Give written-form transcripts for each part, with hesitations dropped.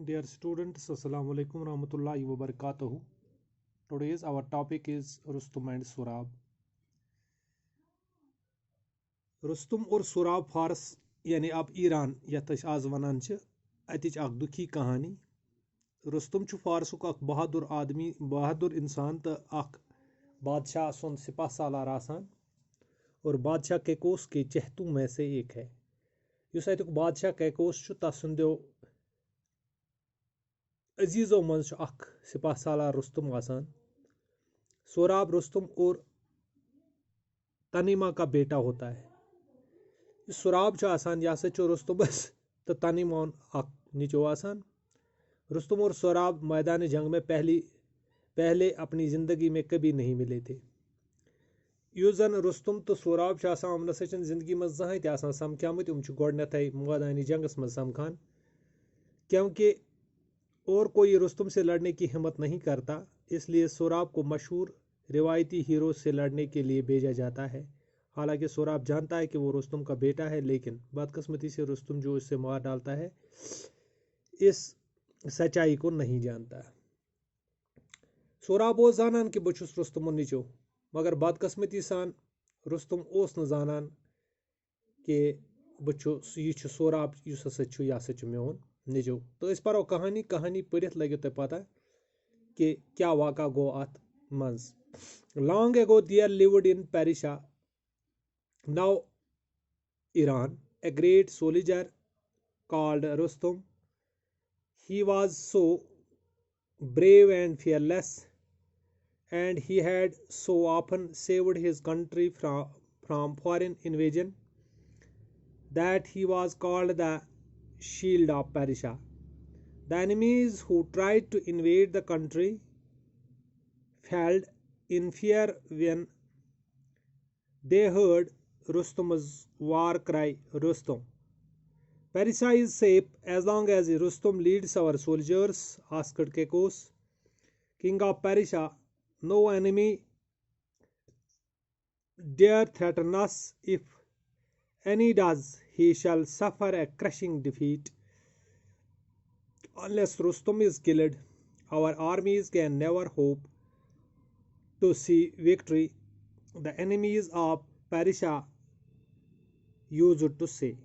Dear students, Assalamu alaikum rahmatullahi wa barakatuhu. Today's our topic is Rustum and Surab. Rustum और सुराब फारस यानी अब Iran यथ आज वनान अतिच अख दुखी कहानी रुस्तुम फारसुक अख बहादुर आदमी बहादुर इंसान तो अख बादशाह सुन सिपा सालार आसान और बादशाह कैकोस के चहतों में से एक है युस अतुक बादशाह कैकोस तसंदो अजीज़ों मज अख सिपा सालार रुस्तुम आसान सोराब रुस्तुम और तनीमा का बेटा होता है सुराब आसान यह हसा रुस्तुमस तो तनीमान अख निचो आसान रुस्तुम और सोराब मैदान जंग में पहले अपनी ज़िंदगी में कभी नहीं मिले थे यु जन रुस्तुम तो सोराब अमन सचन ज़िंदगी मज जहां तह समख्यामत गोडनथ मैदान जंगस मज समखान क्योंकि और कोई रुस्तुम से लड़ने की हिम्मत नहीं करता इसलिए सोराब को मशहूर रिवायती हीरो से लड़ने के लिए भेजा जाता है। हालांकि सोराब जानता है कि वो रुस्तुम का बेटा है लेकिन बदकिस्मती से रुस्तुम जो इससे मार डालता है इस सच्चाई को नहीं जानता। सोराब ओस जानन कि बह रुस्तुम निचो मगर बदकिस्मती सान रुस्तुम ओस न जानन कि यह सोराब यह हसा मेन निजो। तो इस परो कहानी पढ़ित लगे तो पता कि क्या वाक़ा गो अत मंज। Long ago there lived in Persia now Iran a great soldier called Rustum. He was so brave and fearless and he had so often saved his country from foreign invasion that he was called the shield of Parisha. The enemies who tried to invade the country fled in fear when they heard Rustum's war cry, Rustum. Parisha is safe as long as Rustum leads our soldiers, asked Kekos, king of Parisha. No enemy dare threaten us. If any does, he shall suffer a crushing defeat. Unless Rustum is killed, our armies can never hope to see victory, the enemies of Parisha used to say.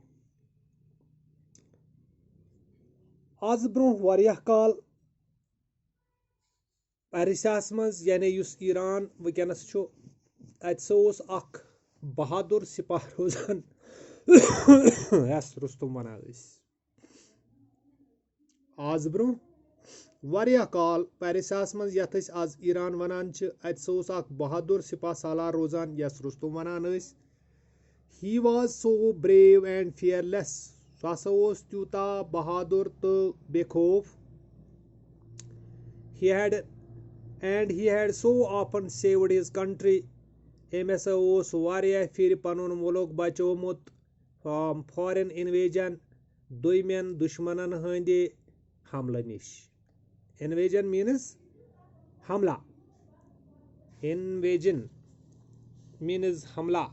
आज bro वारियाह काल पेरिशास मज यानी use Iran वनस अस अख बहादुर सिपाह रोजान यस Rustam वनान आज bro वारियाह काल पेरिशास मज यथ आज ईरान वनान अस अख बहादुर सिपाह सालार रोजान यस रुस्तुम वनान he was so brave and fearless सह त्यूता बहादुर तो बेखौफ he had so often saved his country अम हसा फिर पनुन मुल्क बचोमुत फ्रॉम फॉरेन इन्वेजन दुश्मन दुश्मनन हंदे हमला निश। इन्वेजन मीन्स हमला, इन्वेजन मीन्स हमला।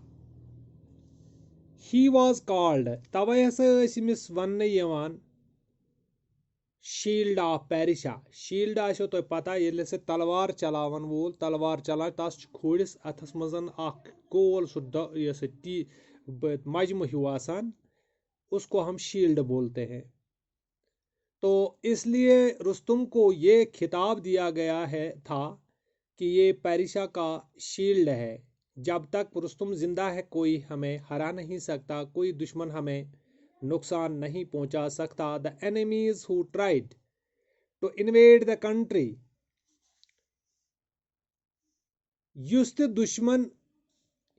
He was called तवे हसा Amish one shield of पेरिशा। Shield आशो तो पता ये से तलवार चलावन वोल तलवार चला तस खोड़िस अथस मजन अख गोल सह टी मजमु हूँ आसान उसको हम शील्ड बोलते हैं। तो इसलिए रुस्तुम को ये खिताब दिया गया था कि ये पेरिशा का शील्ड है। जब तक रुस्तुम जिंदा है कोई हमें हरा नहीं सकता, कोई दुश्मन हमें नुकसान नहीं पहुंचा सकता। The enemies who tried to invade the country युस ते दुश्मन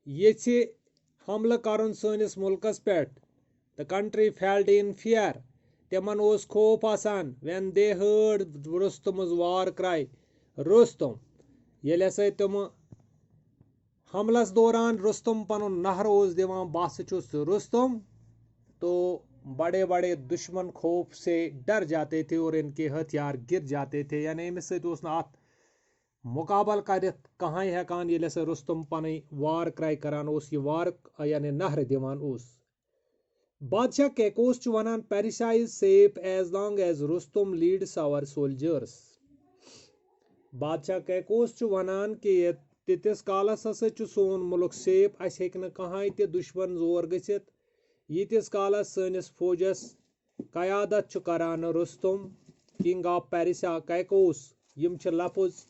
ये हमला करन सनिस मुल्कस पे the country failed in fear तिमन ओस खौफ आसान when they heard Rustam's war cry Rustam येले हसा तिम हमलस दौरान रुस्तुम पनुन नहर ओस दिवान बस चुस रुस्तुम तो बड़े बड़े दुश्मन खौफ से डर जाते थे और इनके हथियार गिर जाते थे। यानी अमिस सत मुकाबल कर कहां हेकान ये रुस्तुम पन वार क्राई करान ओस ये वार यानी नहर दिवान ओस। बादशाह कैकोस च वनान Persia is safe as long as Rustam leads our soldiers. बादशाह कैकोस च वनान कि तिस कालस हसा च सोन मुल्क सेफ, अस हेक न कहां ते दुश्मन जोर गसित यीतिस कालस सनिस फौजस कयादत च करान रुस्तुम किंग ऑफ पेरिशा कैकोस। यम छ लफ्ज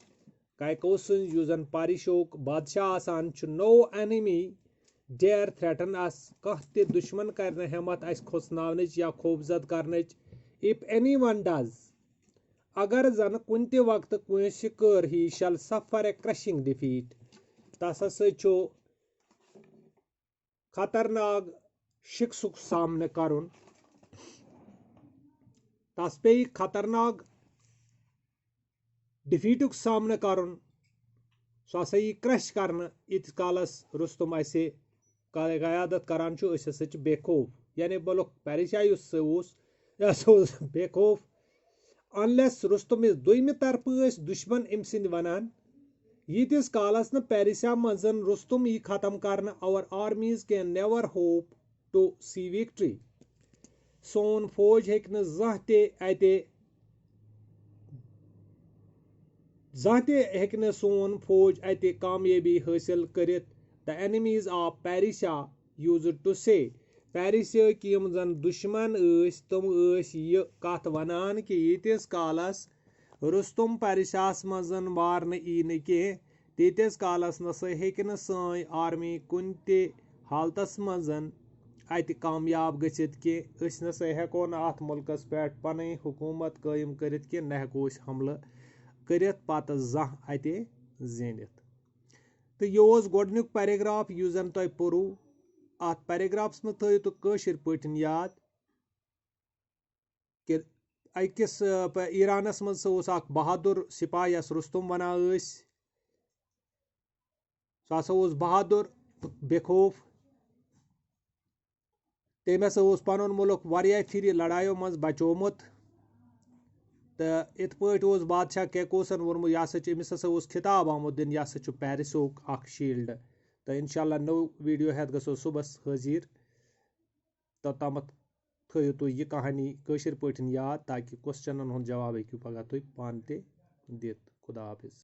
कैकोस यु जन पारिशोक बादशाह आसान च। No enemy dare threaten us, कह ते दुश्मन कर हिम्मत अस खोसनावनच या खौफजद करनच। इफ एनी वन डज, अगर जन कुन ते वक्त कुछ कर ही शल सफर ए क्रशिंग डिफीट, तस हसा छु खतरनाक शिकसुक सामना करुन, तस पे खतरनाक डिफीटुक सामना करुन, सो हसा यी क्रश करन इत कालस रुस्तुम असे कयादत करान छु, अस हसा छु बेखौफ। यानी मुल्क पेरिशा युस बेखौफ। अनलेस रुस्तुम इस दुयमि तरफ दुश्मन अम सिंद वनान यीतिस कालस न पेरिशा मजन रुस्तुम यी खत्म करन, our armies can never hope to see victory. सोन फौज हेक न ज़ाते हेक न सोन फौज अते कामयाबी हासिल करित। The enemies of Persia used to say, Persia की यम जन दुश्मन तम ये कथ वनान कि यीतिस कालस रुस्तुम पेरिशास मजन मारन यी न कह, तीतिस कालस नसा हेक न साई आर्मी कुन ते हालतस मजन अत कामयाब गसित कि अस नसा हेको न अत मुल्कस पे पन हुकूमत कायम करित कि न हेको हमला करित पत जह अते जीनित। तो यह गोडनुक पैराग्राफ यु जन तुम पढ़ू, अत पैराग्राफ्स में थो तो कशिर पठन याद कि अकिस ईरानस मज अख बहादुर सिपाही यस रुस्तुम वनान, सह हसा बहादुर बेखौफ। तम हसा पन मुल्क वारिया फिर लड़ाइयों मज बचोमुत। तो इत पे बादशाह कैकोसन वोनमुत यह हसा अमिस हसा खिताब आमुत दिन, यह हसा पेरिसोक अख शील्ड। तो इंशाल्लाह नो वीडियो हेत गसो सुबस हाजिर। तो तमत थो तुम यह कहानी कशिर पठन याद, ताकि क्वेश्चन हुंद जवाब हेकु पगह तुम पान ते दित। खुदा हाफिज।